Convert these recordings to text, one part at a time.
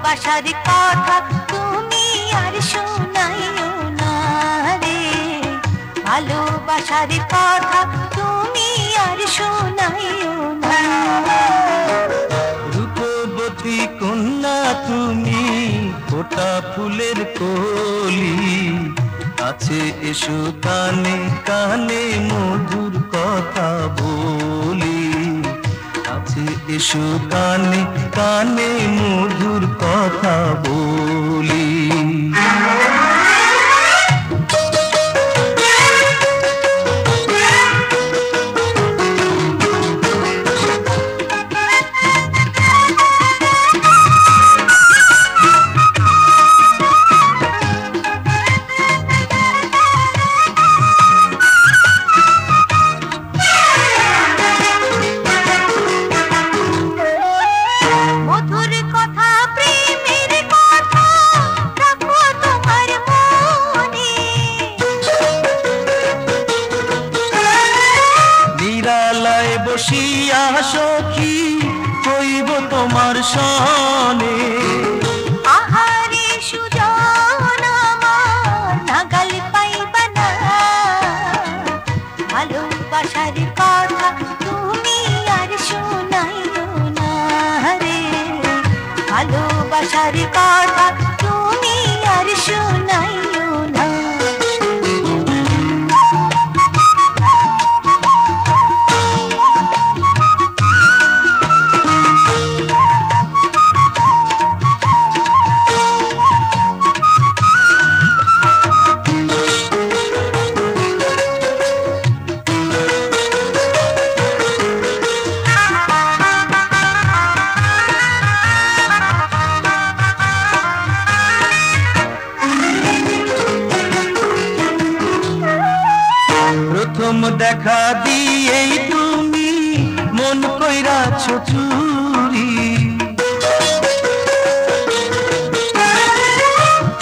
ভালোবাসার কথা তুমি আর শোনাইও না রে, ভালোবাসার কথা তুমি আর শোনাইও না। রূপবতী কন্যা তুমি, ফোটা ফুলের কলি, কাছে এসো কানে কানে মধুর কথা বলি, কাছে এসো কানে কানে মধুর কথা বলি। বসিয়া সখী কইব তোমার সনে, আহারে সুজন আমার নাগাল পাইবা না, ভালোবাসার কথা তুমি আর শোনাইও না রে, ভালোবাসার কথা তুমি আর শোনাইও না। প্রথম দেখা দিয়েই তুমি মন কইরাছ চুরি,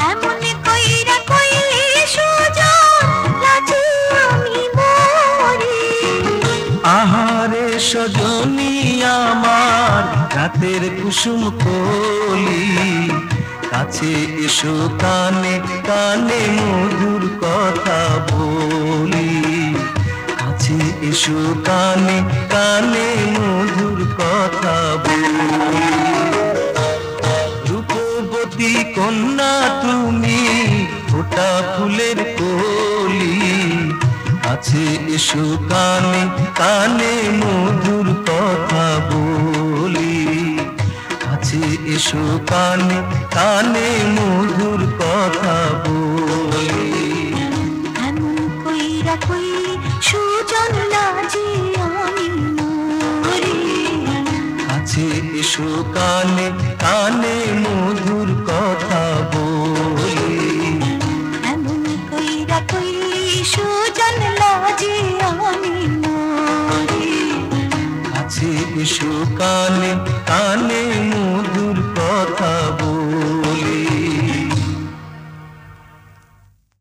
এমন কইরা কইলে সুজন লাজে আমি মরি, আহারে সজনী আমার রাতের কুসুম কলি, কাছে এসো কানে কানে মধুর কথা বলি, কাছে এসো কানে কানে মধুর কথা বলি। রূপবতী কন্যা তুমি, ফোটা ফুলের কলি, কাছে এসো কানে কানে মধুর কথা বলি, কাছে এসো কানে কানে মধুর কথা বলি। এমন কইরা কইলে সুজন লাজে আমি মরি, কাছে এসো কানে কানে মধুর কথা বলি, এমন কইরা কইলে সুজন লাজে আমি মরি, কাছে এসো কানে কানে